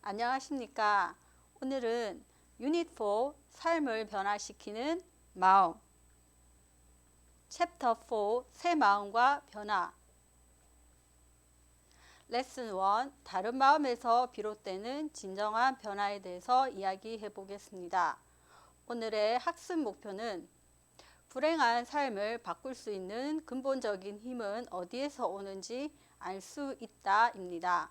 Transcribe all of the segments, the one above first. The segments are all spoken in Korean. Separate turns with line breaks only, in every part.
안녕하십니까. 오늘은 유닛 4 삶을 변화시키는 마음 챕터 4 새 마음과 변화 레슨 1 다른 마음에서 비롯되는 진정한 변화에 대해서 이야기해 보겠습니다. 오늘의 학습 목표는 불행한 삶을 바꿀 수 있는 근본적인 힘은 어디에서 오는지 알 수 있다 입니다.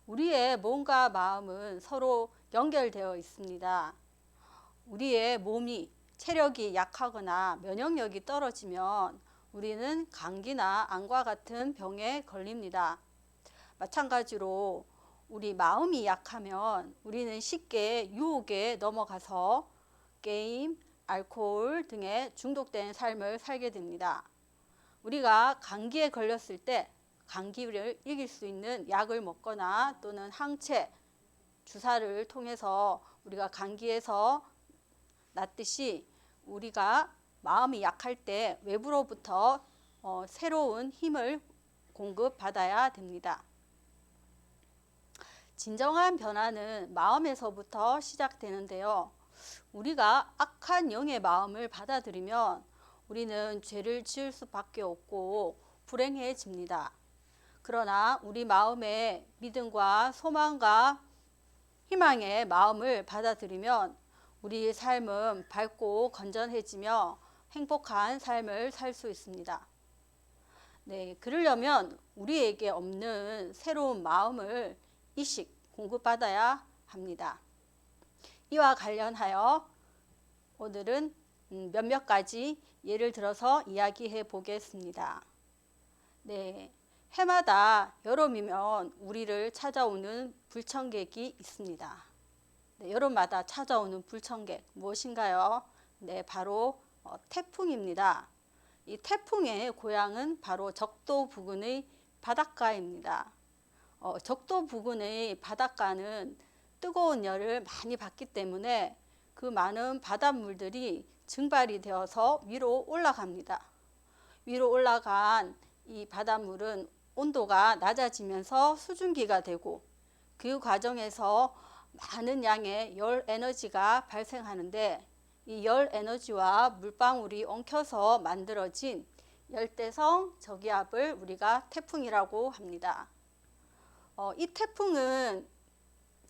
우리의 몸과 마음은 서로 연결되어 있습니다. 우리의 몸이 체력이 약하거나 면역력이 떨어지면 우리는 감기나 암과 같은 병에 걸립니다. 마찬가지로 우리 마음이 약하면 우리는 쉽게 유혹에 넘어가서 게임, 알코올 등에 중독된 삶을 살게 됩니다. 우리가 감기에 걸렸을 때 감기를 이길 수 있는 약을 먹거나 또는 항체, 주사를 통해서 우리가 감기에서 낫듯이 우리가 마음이 약할 때 외부로부터 새로운 힘을 공급받아야 됩니다. 진정한 변화는 마음에서부터 시작되는데요. 우리가 악한 영의 마음을 받아들이면 우리는 죄를 지을 수밖에 없고 불행해집니다. 그러나 우리 마음에 믿음과 소망과 희망의 마음을 받아들이면 우리의 삶은 밝고 건전해지며 행복한 삶을 살 수 있습니다. 그러려면 우리에게 없는 새로운 마음을 이식 공급받아야 합니다. 이와 관련하여 오늘은 몇몇 가지 예를 들어서 이야기해 보겠습니다. 해마다 여름이면 우리를 찾아오는 불청객이 있습니다. 여름마다 찾아오는 불청객 무엇인가요? 바로 태풍입니다. 이 태풍의 고향은 바로 적도 부근의 바닷가입니다. 적도 부근의 바닷가는 뜨거운 열을 많이 받기 때문에 그 많은 바닷물들이 증발이 되어서 위로 올라갑니다. 위로 올라간 이 바닷물은 온도가 낮아지면서 수증기가 되고 그 과정에서 많은 양의 열 에너지가 발생하는데 이 열 에너지와 물방울이 엉켜서 만들어진 열대성 저기압을 우리가 태풍이라고 합니다. 이 태풍은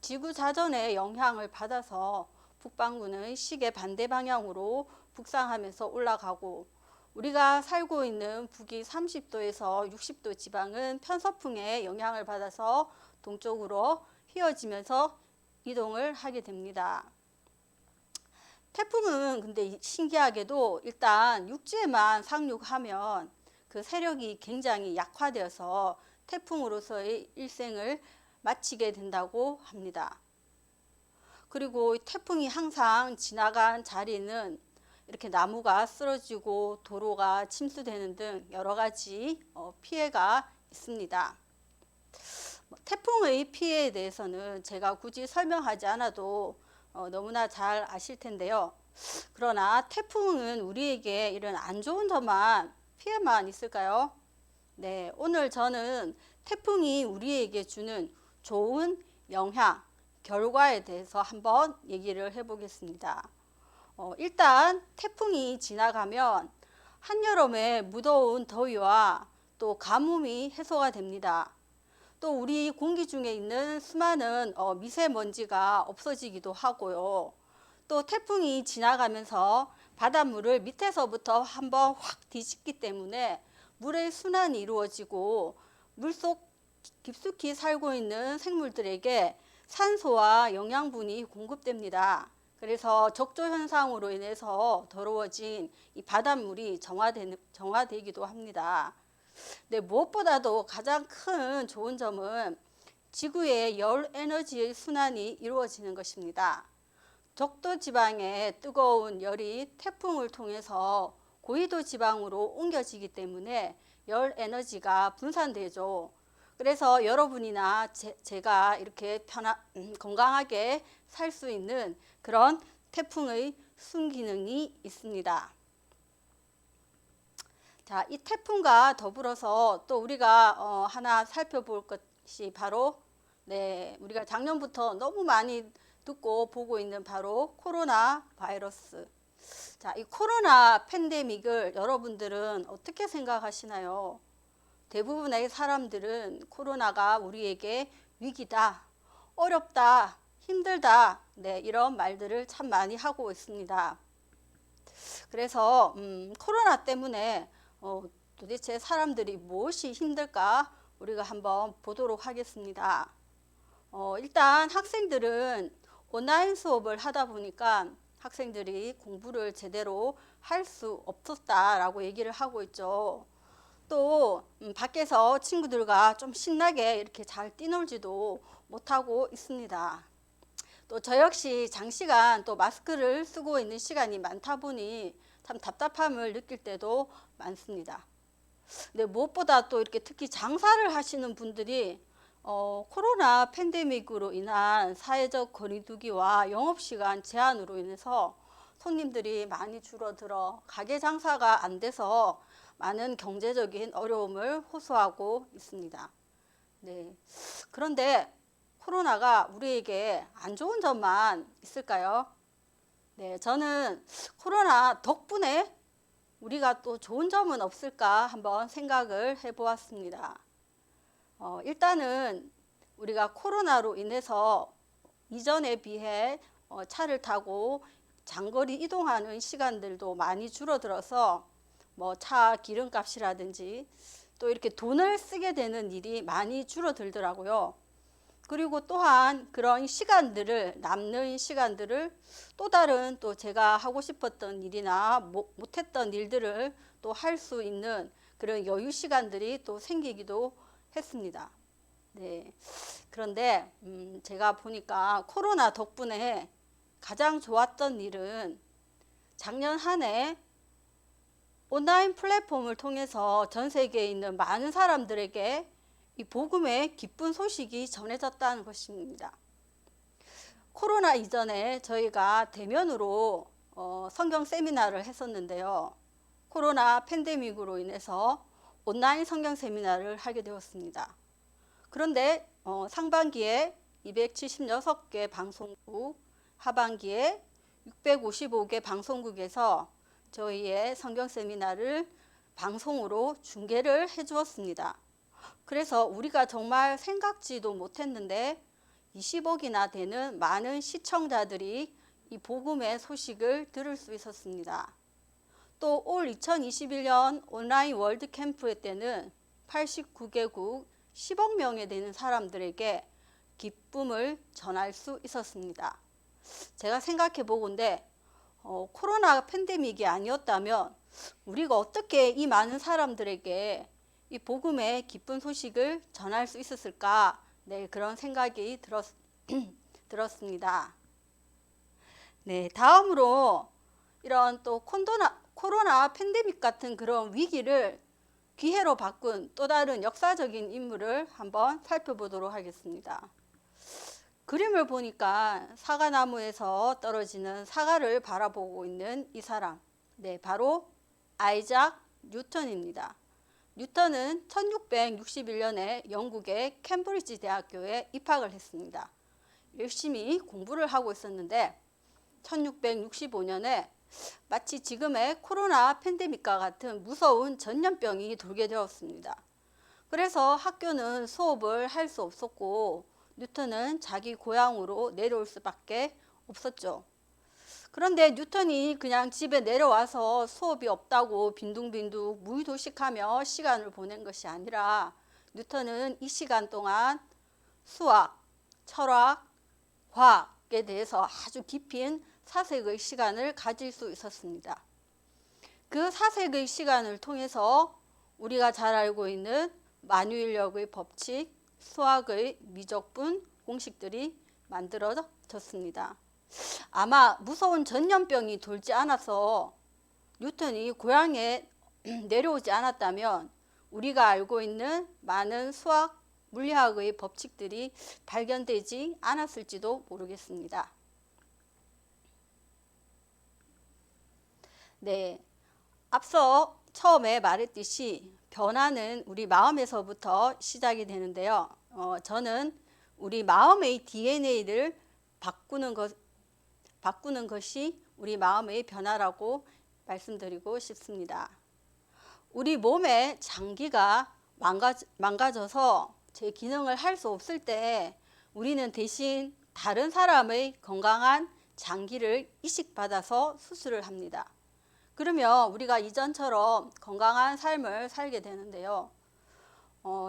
지구 자전의 영향을 받아서 북반구는 시계 반대 방향으로 북상하면서 올라가고 우리가 살고 있는 북위 30도에서 60도 지방은 편서풍의 영향을 받아서 동쪽으로 휘어지면서 이동을 하게 됩니다. 태풍은 근데 신기하게도 일단 육지에만 상륙하면 그 세력이 굉장히 약화되어서 태풍으로서의 일생을 마치게 된다고 합니다. 그리고 태풍이 항상 지나간 자리는 이렇게 나무가 쓰러지고 도로가 침수되는 등 여러 가지 피해가 있습니다. 태풍의 피해에 대해서는 제가 굳이 설명하지 않아도 너무나 잘 아실 텐데요. 그러나 태풍은 우리에게 이런 안 좋은 점만 피해만 있을까요? 오늘 저는 태풍이 우리에게 주는 좋은 영향, 결과에 대해서 한번 얘기를 해보겠습니다. 일단 태풍이 지나가면 한여름의 무더운 더위와 또 가뭄이 해소가 됩니다. 또 우리 공기 중에 있는 수많은 미세먼지가 없어지기도 하고요. 또 태풍이 지나가면서 바닷물을 밑에서부터 한번 확 뒤집기 때문에 물의 순환이 이루어지고 물속 깊숙이 살고 있는 생물들에게 산소와 영양분이 공급됩니다. 그래서 적조 현상으로 인해서 더러워진 이 바닷물이 정화되기도 합니다. 무엇보다도 가장 큰 좋은 점은 지구의 열 에너지의 순환이 이루어지는 것입니다. 적도 지방의 뜨거운 열이 태풍을 통해서 고위도 지방으로 옮겨지기 때문에 열 에너지가 분산되죠. 그래서 여러분이나 제가 이렇게 건강하게 살 수 있는 그런 태풍의 순기능이 있습니다. 자, 이 태풍과 더불어서 또 우리가 하나 살펴볼 것이 것이 바로 우리가 작년부터 너무 많이 듣고 보고 있는 바로 코로나 바이러스. 자, 이 코로나 팬데믹을 여러분들은 어떻게 생각하시나요? 대부분의 사람들은 코로나가 우리에게 위기다, 어렵다, 힘들다, 이런 말들을 참 많이 하고 있습니다. 그래서 코로나 때문에 도대체 사람들이 무엇이 힘들까 우리가 한번 보도록 하겠습니다. 일단 학생들은 온라인 수업을 하다 보니까 학생들이 공부를 제대로 할 수 없었다라고 얘기를 하고 있죠. 또 밖에서 친구들과 좀 신나게 이렇게 잘 뛰놀지도 못하고 있습니다. 또 저 역시 장시간 또 마스크를 쓰고 있는 시간이 많다 보니 참 답답함을 느낄 때도 많습니다. 근데 무엇보다 또 이렇게 특히 장사를 하시는 분들이 코로나 팬데믹으로 인한 사회적 거리두기와 영업시간 제한으로 인해서 손님들이 많이 줄어들어 가게 장사가 안 돼서 많은 경제적인 어려움을 호소하고 있습니다. 그런데 코로나가 우리에게 안 좋은 점만 있을까요? 저는 코로나 덕분에 우리가 또 좋은 점은 없을까 한번 생각을 해보았습니다. 일단은 우리가 코로나로 인해서 이전에 비해 차를 타고 장거리 이동하는 시간들도 많이 줄어들어서 뭐 차 기름값이라든지 또 이렇게 돈을 쓰게 되는 일이 많이 줄어들더라고요. 그리고 또한 그런 시간들을 남는 시간들을 또 다른 또 제가 하고 싶었던 일이나 못했던 일들을 또 할 수 있는 그런 여유 시간들이 또 생기기도 했습니다. 그런데 제가 보니까 코로나 덕분에 가장 좋았던 일은 작년 한 해 온라인 플랫폼을 통해서 전 세계에 있는 많은 사람들에게 이 복음의 기쁜 소식이 전해졌다는 것입니다. 코로나 이전에 저희가 대면으로 성경 세미나를 했었는데요. 코로나 팬데믹으로 인해서 온라인 성경 세미나를 하게 되었습니다. 그런데 상반기에 276개 방송국, 하반기에 655개 방송국에서 저희의 성경 세미나를 방송으로 중계를 해 주었습니다. 그래서 우리가 정말 생각지도 못했는데 20억이나 되는 많은 시청자들이 이 복음의 소식을 들을 수 있었습니다. 또 올 2021년 온라인 월드 캠프 때는 89개국 10억 명에 되는 사람들에게 기쁨을 전할 수 있었습니다. 제가 생각해 보건대 코로나 팬데믹이 아니었다면 우리가 어떻게 이 많은 사람들에게 이 복음의 기쁜 소식을 전할 수 있었을까? 그런 생각이 들었습니다. 다음으로 이런 또 코로나 팬데믹 같은 그런 위기를 기회로 바꾼 또 다른 역사적인 인물을 한번 살펴보도록 하겠습니다. 그림을 보니까 사과나무에서 떨어지는 사과를 바라보고 있는 이 사람, 바로 아이작 뉴턴입니다. 뉴턴은 1661년에 영국의 캠브리지 대학교에 입학을 했습니다. 열심히 공부를 하고 있었는데 1665년에 마치 지금의 코로나 팬데믹과 같은 무서운 전염병이 돌게 되었습니다. 그래서 학교는 수업을 할 수 없었고 뉴턴은 자기 고향으로 내려올 수밖에 없었죠. 그런데 뉴턴이 그냥 집에 내려와서 수업이 없다고 빈둥빈둥 무의도식하며 시간을 보낸 것이 아니라 뉴턴은 이 시간 동안 수학, 철학, 과학에 대해서 아주 깊은 사색의 시간을 가질 수 있었습니다. 그 사색의 시간을 통해서 우리가 잘 알고 있는 만유인력의 법칙, 수학의 미적분 공식들이 만들어졌습니다. 아마 무서운 전염병이 돌지 않아서 뉴턴이 고향에 내려오지 않았다면 우리가 알고 있는 많은 수학, 물리학의 법칙들이 발견되지 않았을지도 모르겠습니다. 앞서 처음에 말했듯이 변화는 우리 마음에서부터 시작이 되는데요. 저는 우리 마음의 DNA를 바꾸는 것이 우리 마음의 변화라고 말씀드리고 싶습니다. 우리 몸의 장기가 망가져서 제 기능을 할 수 없을 때 우리는 대신 다른 사람의 건강한 장기를 이식받아서 수술을 합니다. 그러면 우리가 이전처럼 건강한 삶을 살게 되는데요.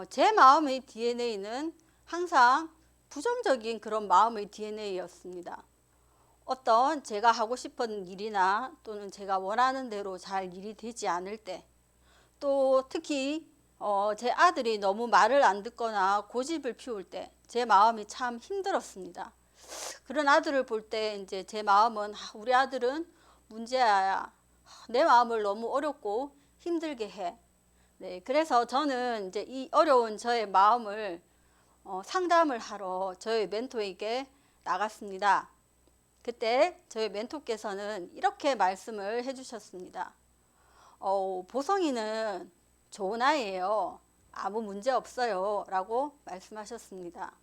제 마음의 DNA는 항상 부정적인 그런 마음의 DNA였습니다. 어떤 제가 하고 싶은 일이나 또는 제가 원하는 대로 잘 일이 되지 않을 때, 또 특히 제 아들이 너무 말을 안 듣거나 고집을 피울 때 제 마음이 참 힘들었습니다. 그런 아들을 볼 때 이제 제 마음은 우리 아들은 문제야. 내 마음을 너무 어렵고 힘들게 해. 네, 그래서 저는 이제 이 어려운 저의 마음을 상담을 하러 저희 멘토에게 나갔습니다. 그때 저희 멘토께서는 이렇게 말씀을 해주셨습니다. 보성이는 좋은 아이예요. 아무 문제 없어요. 라고 말씀하셨습니다.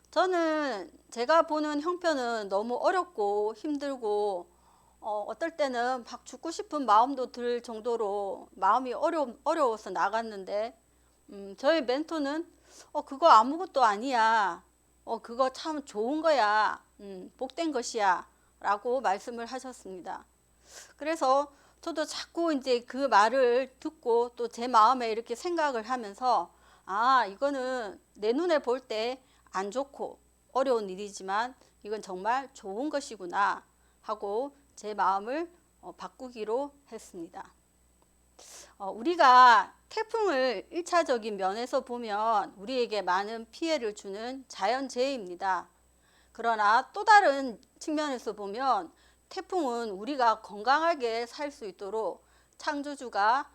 저는 제가 보는 형편은 너무 어렵고 힘들고 어떨 때는 막 죽고 싶은 마음도 들 정도로 마음이 어려워서 나갔는데 저희 멘토는 그거 아무것도 아니야. 그거 참 좋은 거야. 복된 것이야. 라고 말씀을 하셨습니다. 그래서 저도 자꾸 이제 그 말을 듣고 또 제 마음에 이렇게 생각을 하면서 이거는 내 눈에 볼 때 안 좋고 어려운 일이지만 이건 정말 좋은 것이구나 하고 제 마음을 바꾸기로 했습니다. 우리가 태풍을 1차적인 면에서 보면 우리에게 많은 피해를 주는 자연재해입니다. 그러나 또 다른 측면에서 보면 태풍은 우리가 건강하게 살 수 있도록 창조주가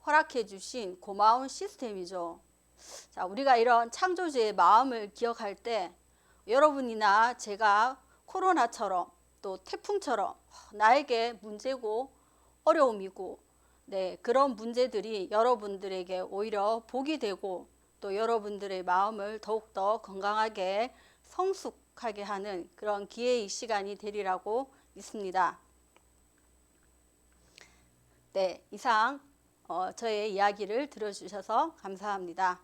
허락해 주신 고마운 시스템이죠. 자, 우리가 이런 창조주의 마음을 기억할 때 여러분이나 제가 코로나처럼 또 태풍처럼 나에게 문제고 어려움이고 그런 문제들이 여러분들에게 오히려 복이 되고 또 여러분들의 마음을 더욱더 건강하게 성숙하게 하는 그런 기회의 시간이 되리라고 믿습니다. 네, 이상 저의 이야기를 들어주셔서 감사합니다.